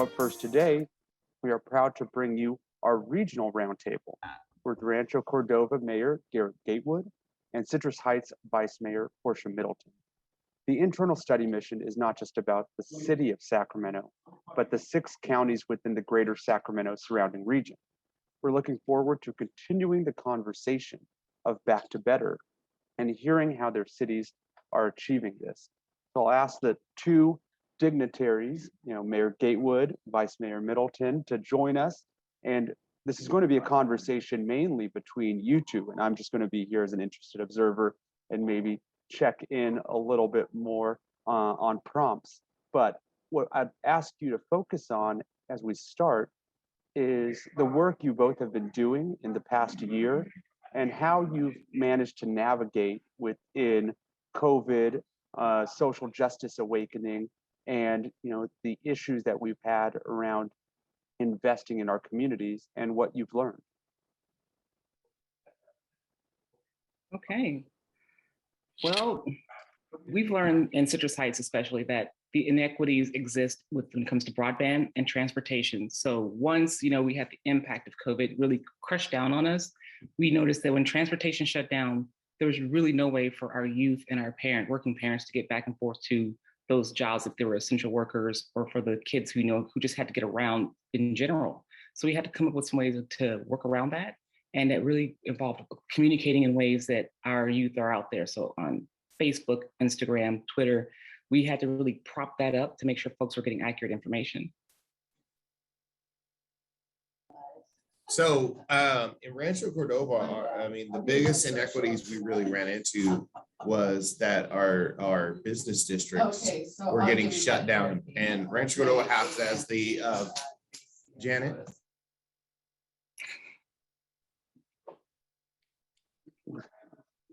But first today, we are proud to bring you our regional roundtable with Rancho Cordova Mayor Garrett Gatewood and Citrus Heights Vice Mayor Porsche Middleton. The internal study mission is not just about the city of Sacramento, but the 6 counties within the greater Sacramento surrounding region. We're looking forward to continuing the conversation of Back to Better and hearing how their cities are achieving this. So I'll ask the 2 dignitaries, Mayor Gatewood, Vice Mayor Middleton, to join us. And this is going to be a conversation mainly between you two, and I'm just going to be here as an interested observer and maybe check in a little bit more on prompts. But what I'd ask you to focus on as we start is the work you both have been doing in the past year and how you've managed to navigate within COVID, social justice awakening, and the issues that we've had around investing in our communities and what you've learned. Okay. Well, we've learned in Citrus Heights especially that the inequities exist when it comes to broadband and transportation. So once we had the impact of COVID really crushed down on us, we noticed that when transportation shut down, there was really no way for our youth and our working parents to get back and forth to those jobs if they were essential workers, or for the kids who just had to get around in general. So we had to come up with some ways to work around that. And that really involved communicating in ways that our youth are out there. So on Facebook, Instagram, Twitter, we had to really prop that up to make sure folks were getting accurate information. So in Rancho Cordova, the biggest inequities we really ran into was that our business districts were getting shut down. And Rancho Cordova has as the Janet.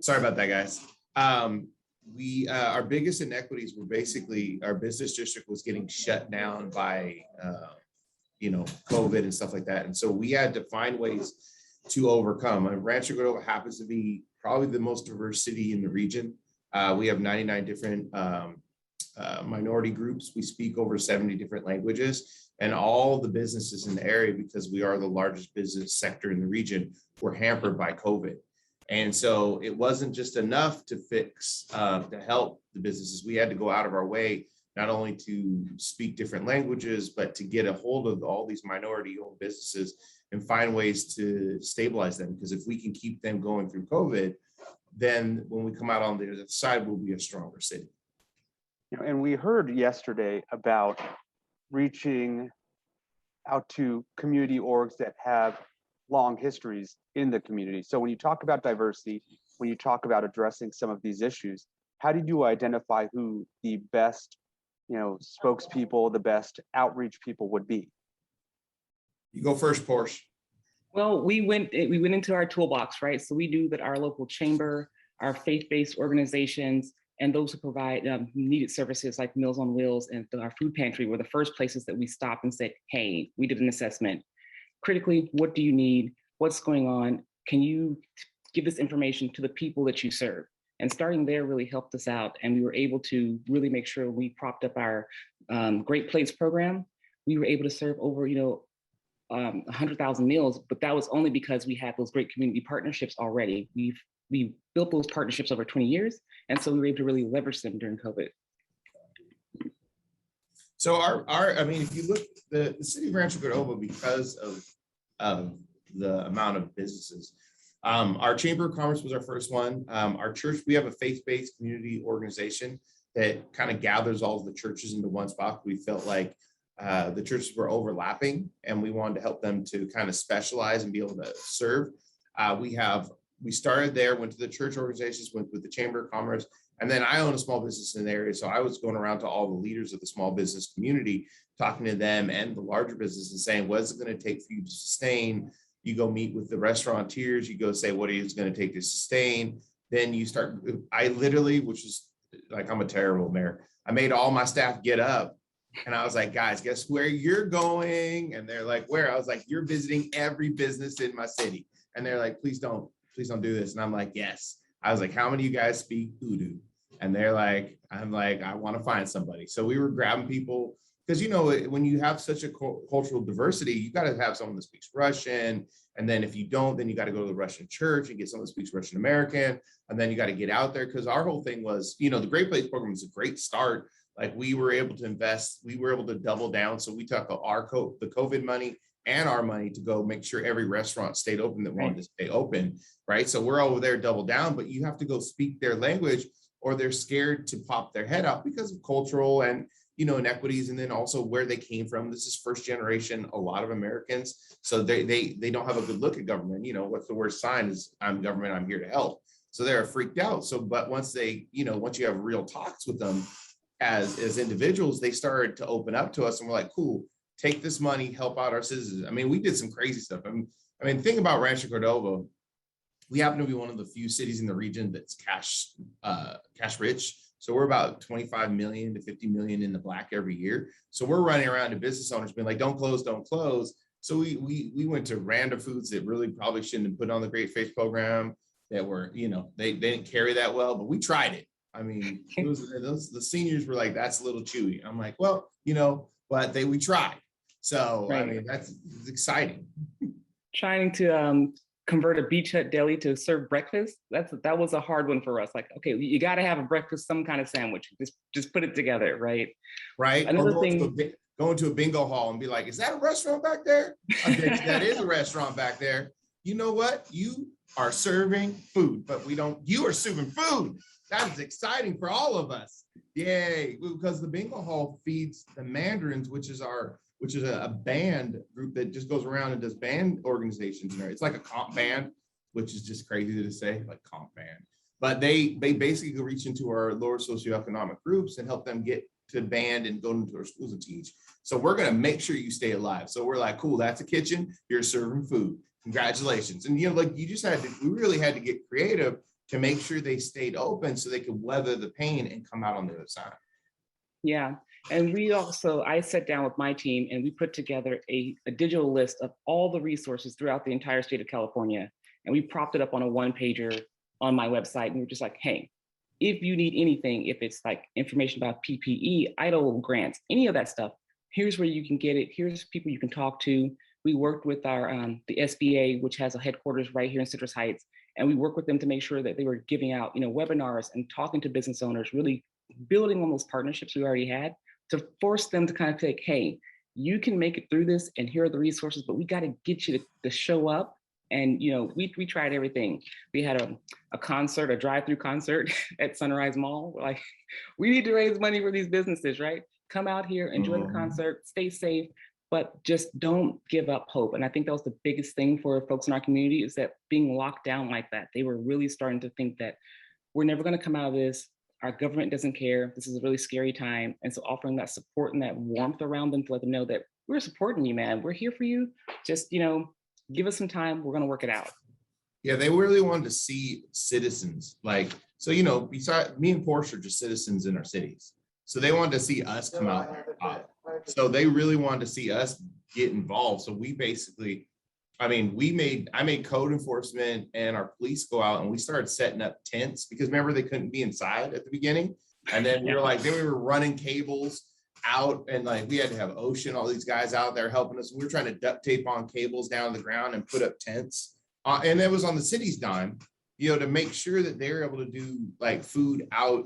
Sorry about that, guys. Our biggest inequities were basically our business district was getting shut down by COVID and stuff like that. And so we had to find ways to overcome. And Rancho Cordova happens to be probably the most diverse city in the region. We have 99 different minority groups. We speak over 70 different languages, and all the businesses in the area, because we are the largest business sector in the region, were hampered by COVID. And so it wasn't just enough to fix, to help the businesses. We had to go out of our way, not only to speak different languages, but to get a hold of all these minority-owned businesses and find ways to stabilize them. Because if we can keep them going through COVID, then when we come out on the other side, we'll be a stronger city. And we heard yesterday about reaching out to community orgs that have long histories in the community. So when you talk about diversity, when you talk about addressing some of these issues, how did you identify who the best, spokespeople, the best outreach people would be? You go first, Porsche. Well, we went into our toolbox, right? So we knew that our local chamber, our faith-based organizations, and those who provide needed services like Meals on Wheels and our food pantry were the first places that we stopped and said, hey, we did an assessment. Critically, what do you need? What's going on? Can you give this information to the people that you serve? And starting there really helped us out. And we were able to really make sure we propped up our Great Plates program. We were able to serve over, 100,000 meals, but that was only because we had those great community partnerships already. We built those partnerships over 20 years. And so we were able to really leverage them during COVID. So if you look, the city of Rancho Cordova, because of the amount of businesses, our Chamber of Commerce was our first one. Our church, we have a faith-based community organization that kind of gathers all of the churches into one spot. We felt like the churches were overlapping, and we wanted to help them to kind of specialize and be able to serve. We started there, went to the church organizations, went with the Chamber of Commerce, and then I own a small business in the area. So I was going around to all the leaders of the small business community, talking to them and the larger businesses and saying, what is it going to take for you to sustain? You go meet with the restaurateurs, you go say, what is it going to take to sustain? Then you start, I literally, which is like, I'm a terrible mayor. I made all my staff get up and I was like, guys, guess where you're going? And they're like, where? I was like, you're visiting every business in my city. And they're like, please don't do this. And I'm like, yes. I was like, how many of you guys speak Urdu? And they're like, I'm like, I want to find somebody. So we were grabbing people because you know, when you have such a cultural diversity, you got to have someone that speaks Russian, and then if you don't, then you got to go to the Russian church and get someone that speaks Russian American, and then you got to get out there, because our whole thing was, you know, the Great Place program is a great start. Like, we were able to invest, we were able to double down, so we took the COVID money and our money to go make sure every restaurant stayed open that wanted to stay open, right? So we're over there double down, but you have to go speak their language, or they're scared to pop their head out because of cultural and, you know, inequities, and then also where they came from. This is first generation, a lot of Americans, so they don't have a good look at government. You know, what's the worst sign is, I'm government, I'm here to help. So they're freaked out. So, but once they, you know, once you have real talks with them as individuals, they started to open up to us, and we're like, cool, take this money, help out our citizens. I mean, we did some crazy stuff. I mean, think about Rancho Cordova. We happen to be one of the few cities in the region that's cash rich. So we're about 25 million to 50 million in the black every year. So we're running around to business owners being like, don't close, don't close. So we went to random foods that really probably shouldn't have put on the Great Face program, that were, you know, they didn't carry that well, but we tried it. I mean, the seniors were like, that's a little chewy. I'm like, well, you know, but we tried. So, I mean, that's exciting. Trying to convert a beach hut deli to serve breakfast, that was a hard one for us. Like, okay, you got to have a breakfast, some kind of sandwich. Just put it together, right? Right. Another thing, going to a bingo hall and be like, is that a restaurant back there? I bet you that is a restaurant back there. You know what? You are serving food, but you are serving food. That is exciting for all of us. Yay. Because the bingo hall feeds the Mandarins, which is a band group that just goes around and does band organizations. It's like a comp band, which is just crazy to say, like comp band. But they basically reach into our lower socioeconomic groups and help them get to band and go into our schools and teach. So we're going to make sure you stay alive. So we're like, cool, that's a kitchen. You're serving food. Congratulations. And, you know, like, we really had to get creative to make sure they stayed open so they could weather the pain and come out on the other side. Yeah. And I sat down with my team and we put together a digital list of all the resources throughout the entire state of California. And we propped it up on a one-pager on my website. And we were just like, hey, if you need anything, if it's like information about PPE, EIDL grants, any of that stuff, here's where you can get it. Here's people you can talk to. We worked with the SBA, which has a headquarters right here in Citrus Heights. And we worked with them to make sure that they were giving out, you know, webinars and talking to business owners, really building on those partnerships we already had to force them to kind of think, hey, you can make it through this, and here are the resources, but we got to get you to show up. And, you know, we tried everything. We had a concert, a drive-through concert at Sunrise Mall. We're like, we need to raise money for these businesses, right? Come out here, enjoy the concert, stay safe, but just don't give up hope. And I think that was the biggest thing for folks in our community, is that being locked down like that, they were really starting to think that we're never going to come out of this. Our government doesn't care. This is a really scary time. And so offering that support and that warmth around them to let them know that we're supporting you, man. We're here for you. Just, you know, give us some time. We're going to work it out. Yeah, they really wanted to see citizens. Like, so, you know, besides me and Porsche are just citizens in our cities. So they wanted to see us come out. So they really wanted to see us get involved. So we basically, I made code enforcement and our police go out, and we started setting up tents, because remember, they couldn't be inside at the beginning. And then we were running cables out, and like, we had to have Ocean, all these guys out there helping us. We were trying to duct tape on cables down to the ground and put up tents. And it was on the city's dime, you know, to make sure that they were able to do like food out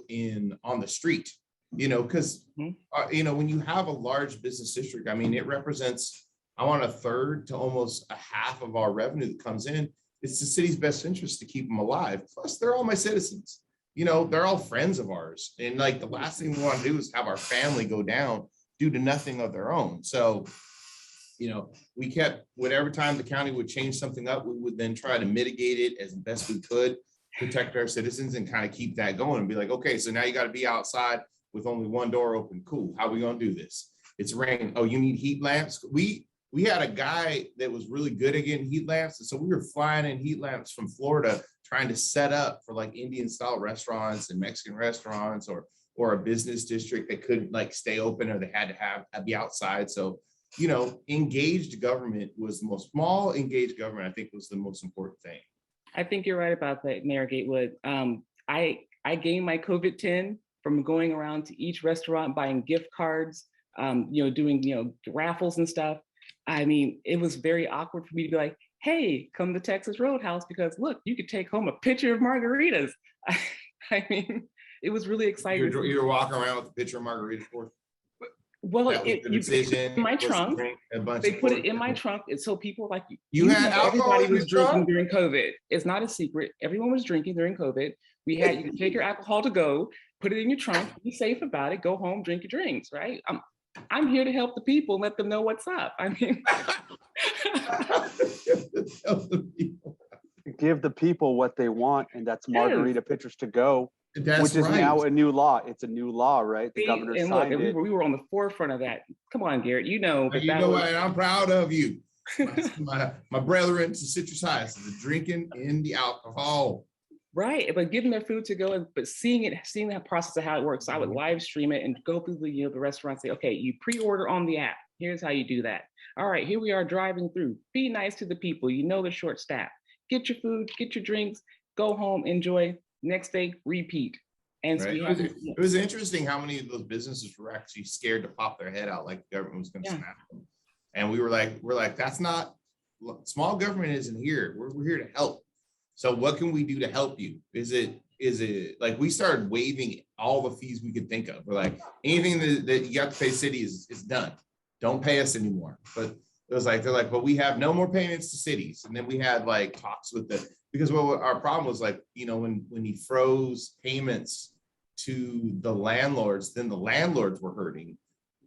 on the street, you know, because, you know, when you have a large business district, I mean, it represents, I want a third to almost a half of our revenue that comes in. It's the city's best interest to keep them alive. Plus, they're all my citizens. You know, they're all friends of ours. And like, the last thing we want to do is have our family go down due to nothing of their own. So, you know, we kept, whatever time the county would change something up, we would then try to mitigate it as best we could, protect our citizens, and kind of keep that going and be like, okay, so now you got to be outside with only one door open. Cool. How are we going to do this? It's raining. Oh, you need heat lamps? We had a guy that was really good at getting heat lamps. And so we were flying in heat lamps from Florida, trying to set up for like Indian style restaurants and Mexican restaurants, or a business district that couldn't like stay open, or they had to be outside. So, you know, engaged government was the most engaged government, I think, was the most important thing. I think you're right about that, Mayor Gatewood. I gained my COVID-10 from going around to each restaurant, buying gift cards, doing, raffles and stuff. I mean, it was very awkward for me to be like, hey, come to Texas Roadhouse because look, you could take home a pitcher of margaritas. I mean, it was really exciting. You're walking around with a pitcher of margaritas for. Well, That was the decision. in my trunk. They put it in my trunk. So people like you had alcohol. Everybody was drinking during COVID. It's not a secret. Everyone was drinking during COVID. You could take your alcohol to go, put it in your trunk, be safe about it, go home, drink your drinks, right? I'm here to help the people, let them know what's up. I mean, give the people what they want, and that's margarita pitchers to go. That's which is right. now a new law. It's a new law, right? The governor signed it. We were on the forefront of that. Come on, Garrett, you know what? I'm proud of you. my brethren to Citrus Heights, the drinking in the alcohol. Right, but giving their food to go, but seeing that process of how it works. So I would live stream it and go through the restaurant, say, okay, you pre-order on the app. Here's how you do that. All right, here we are driving through. Be nice to the people. They're short staffed. Get your food, get your drinks, go home, enjoy. Next day, repeat. And so right. It was interesting how many of those businesses were actually scared to pop their head out like the government was going to snap them. And we're like, that's not, small government isn't here. We're here to help. So what can we do to help you? Is it like we started waiving all the fees we could think of? We're like, anything that you have to pay city is done. Don't pay us anymore. But it was like, they're like, but we have no more payments to cities. And then we had like talks with because what our problem was like, when he froze payments to the landlords, then the landlords were hurting.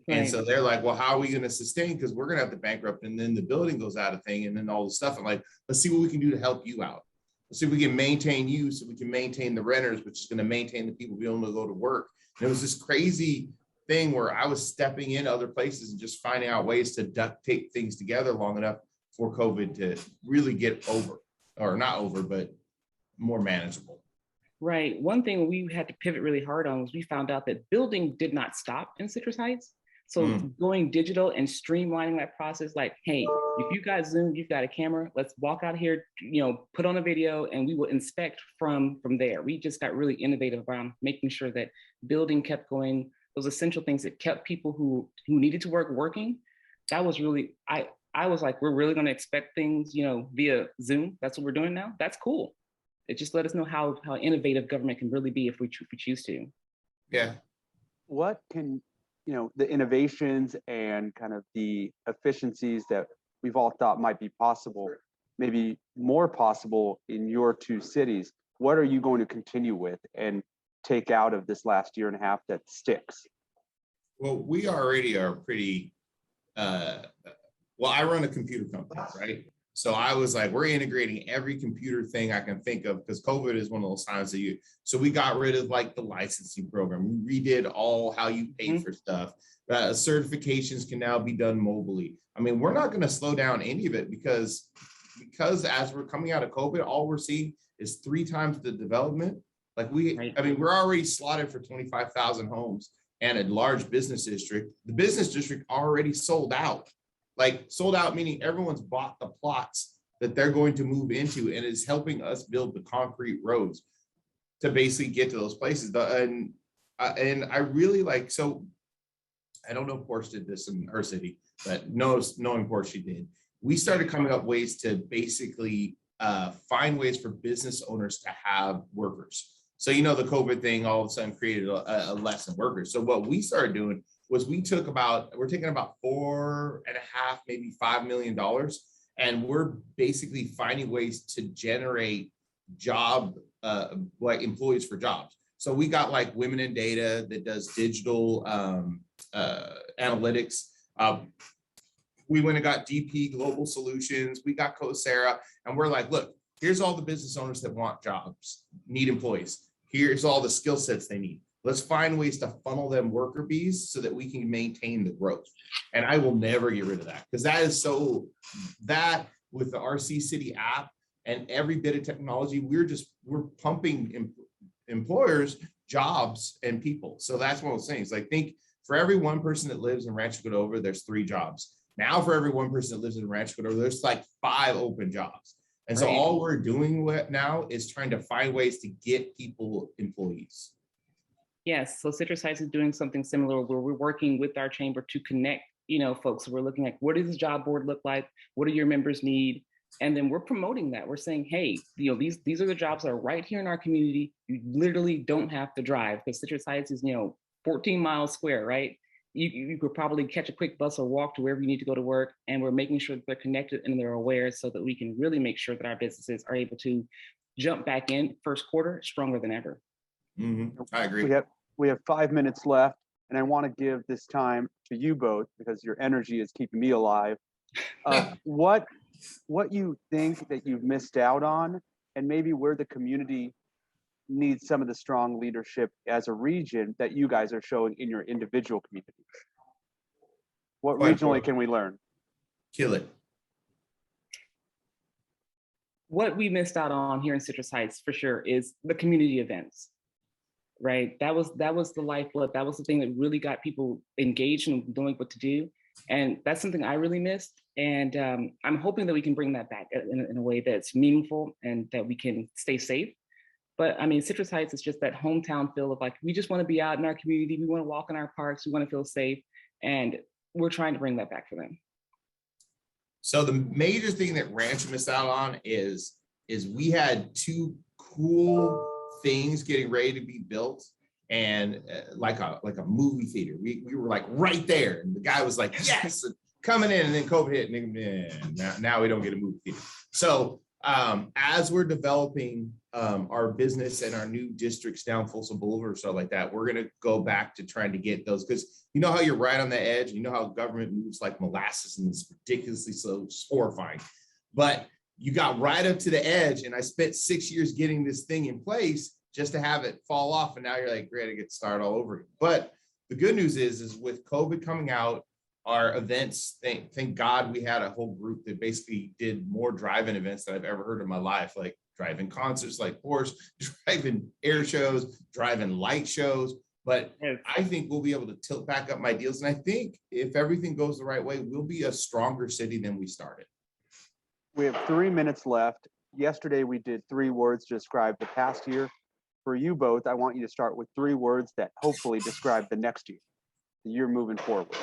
Right. And so they're like, well, how are we going to sustain? Because we're going to have to bankrupt, and then the building goes out of thing, and then all the stuff. I'm like, let's see what we can do to help you out. Let's see if we can maintain you so we can maintain the renters, which is going to maintain the people being able to go to work. And it was this crazy thing where I was stepping in other places and just finding out ways to duct tape things together long enough for COVID to really get over, or not over, but more manageable. Right. One thing we had to pivot really hard on was we found out that building did not stop in Citrus Heights. So going digital and streamlining that process, like, hey, if you got Zoom, you've got a camera, let's walk out here, put on a video, and we will inspect from there. We just got really innovative around making sure that building kept going, those essential things that kept people who needed to work working. That was really, I was like, we're really going to expect things, via Zoom. That's what we're doing now. That's cool. It just let us know how innovative government can really be if we choose to. Yeah. What can, the innovations and kind of the efficiencies that we've all thought might be possible, maybe more possible in your two cities, what are you going to continue with and take out of this last year and a half that sticks? Well, we already are pretty, I run a computer company, right? So I was like, we're integrating every computer thing I can think of, because COVID is one of those times that so we got rid of like the licensing program. We redid all how you pay for stuff. Certifications can now be done mobily. I mean, we're not going to slow down any of it because as we're coming out of COVID, all we're seeing is 3 times the development. Like we're already slotted for 25,000 homes and a large business district. The business district already sold out. Like sold out, meaning everyone's bought the plots that they're going to move into, and is helping us build the concrete roads to basically get to those places. And I really like, so I don't know if Porsche did this in her city, but knowing Porsche, she did. We started coming up ways to basically find ways for business owners to have workers. So, the COVID thing all of a sudden created a less in workers. So what we started doing was we're taking about $4.5, maybe $5 million. And we're basically finding ways to generate employees for jobs. So we got like Women in Data that does digital analytics. We went and got DP Global Solutions. We got Coursera, and we're like, look, here's all the business owners that want jobs, need employees. Here's all the skill sets they need. Let's find ways to funnel them worker bees so that we can maintain the growth. And I will never get rid of that, because that with the RC City app and every bit of technology, we're pumping employers, jobs, and people. So that's one of those things. Like, think for every one person that lives in Rancho Cordova, there's 3 jobs. Now for every one person that lives in Rancho Cordova, there's like 5 open jobs. And so all we're doing now is trying to find ways to get people employees. Yes, so Citrus Heights is doing something similar where we're working with our chamber to connect, folks. We're looking at what does this job board look like? What do your members need? And then we're promoting that. We're saying, hey, these are the jobs that are right here in our community. You literally don't have to drive because Citrus Heights is, 14 miles square, right? You could probably catch a quick bus or walk to wherever you need to go to work. And we're making sure that they're connected and they're aware so that we can really make sure that our businesses are able to jump back in first quarter stronger than ever. I agree. We have 5 minutes left, and I want to give this time to you both because your energy is keeping me alive. What you think that you've missed out on, and maybe where the community needs some of the strong leadership as a region that you guys are showing in your individual communities. What regionally can we learn? Kill it. What we missed out on here in Citrus Heights for sure is the community events, right? That was the lifeblood. That was the thing that really got people engaged and doing what to do. And that's something I really missed. And I'm hoping that we can bring that back in a way that's meaningful and that we can stay safe. But I mean, Citrus Heights is just that hometown feel of like, we just want to be out in our community. We want to walk in our parks. We want to feel safe. And we're trying to bring that back for them. So the major thing that Rancho missed out on is we had two cool things getting ready to be built, and like a movie theater. We were like right there, and the guy was like, yes, coming in, and then COVID hit, and now we don't get a movie theater. So as we're developing our business and our new districts down Folsom Boulevard or stuff like that, we're going to go back to trying to get those, because you know how you're right on the edge, you know how government moves like molasses, and it's ridiculously slow, it's horrifying. But you got right up to the edge, and I spent 6 years getting this thing in place just to have it fall off, and now you're like ready to get started all over again. But the good news is with COVID coming out, our events, thank God we had a whole group that basically did more drive-in events than I've ever heard in my life, like drive-in concerts like Porsche, drive-in air shows, drive-in light shows. But I think we'll be able to tilt back up my deals. And I think if everything goes the right way, we'll be a stronger city than we started. We have 3 minutes left. Yesterday, we did 3 words to describe the past year. For you both, I want you to start with 3 words that hopefully describe the next year, the year moving forward.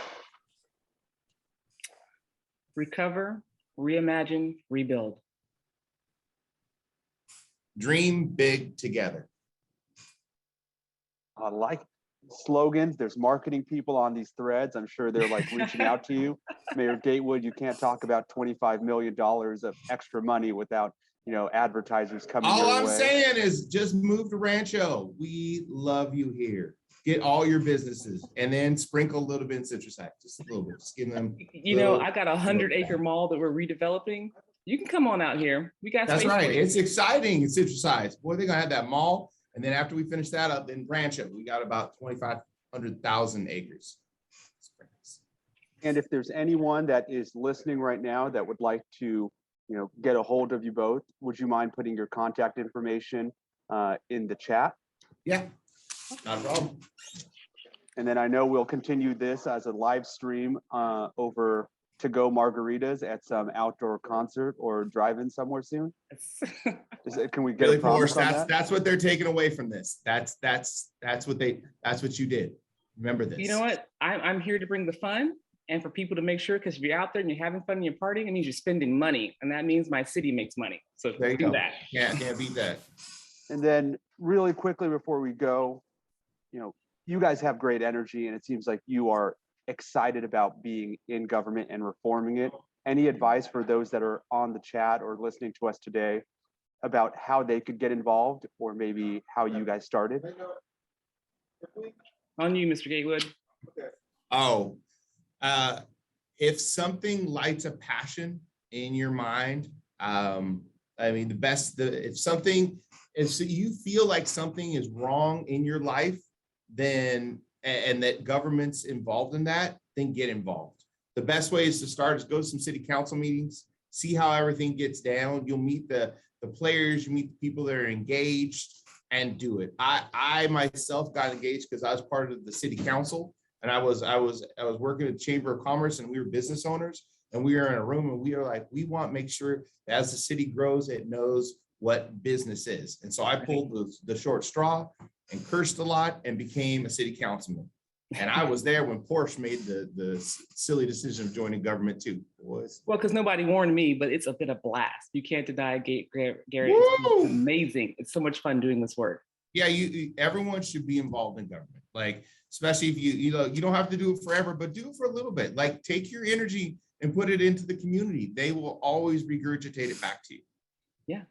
Recover, reimagine, rebuild. Dream big together. I like slogans. There's marketing people on these threads. I'm sure they're like reaching out to you. Mayor Gatewood, you can't talk about $25 million of extra money without, advertisers coming your way. All I'm saying is just move to Rancho. We love you here. Get all your businesses and then sprinkle a little bit in Citrus Heights, just a little bit. Just give them. I got a 100-acre mall that we're redeveloping. You can come on out here. We got. That's right. It's exciting in Citrus Heights. Boy, they're gonna have that mall, and then after we finish that up, then Rancho, we got about 2,500,000 acres. And if there's anyone that is listening right now that would like to, get a hold of you both, would you mind putting your contact information in the chat? Yeah. Not a problem. And then I know we'll continue this as a live stream over to-go margaritas at some outdoor concert or drive-in somewhere soon. Can we get really, a promise Porsche, on that? That's what they're taking away from this. That's what you did. Remember this. You know what? I'm here to bring the fun and for people to make sure, because if you're out there and you're having fun and you're partying, it means you're spending money, and that means my city makes money. So there you do go. that. Yeah, can't beat that. And then really quickly before we go, you guys have great energy, and it seems like you are excited about being in government and reforming it. Any advice for those that are on the chat or listening to us today about how they could get involved, or maybe how you guys started? On you, Mr. Gatewood. Oh, if something lights a passion in your mind, if you feel like something is wrong in your life, then, and that government's involved in that, then get involved. The best way is to start is go to some city council meetings, see how everything gets down. You'll meet the players, you meet the people that are engaged, and do it. I myself got engaged because I was part of the city council, and I was working at the Chamber of Commerce, and we were business owners, and we were in a room, and we were like, we want to make sure that as the city grows, it knows what business is. And so I pulled the short straw, and cursed a lot and became a city councilman. And I was there when Porsche made the silly decision of joining government too. Was Well, because nobody warned me, but it's been a blast. You can't deny Garrett. Woo! It's amazing. It's so much fun doing this work. Yeah, everyone should be involved in government. Like, especially if you don't have to do it forever, but do it for a little bit. Like, take your energy and put it into the community. They will always regurgitate it back to you. Yeah.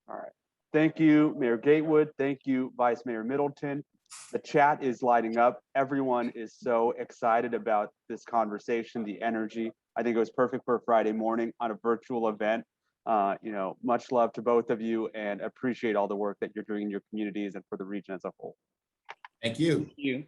All right. Thank you, Mayor Gatewood. Thank you, Vice Mayor Middleton. The chat is lighting up. Everyone is so excited about this conversation, the energy. I think it was perfect for a Friday morning on a virtual event. Much love to both of you and appreciate all the work that you're doing in your communities and for the region as a whole. Thank you. Thank you.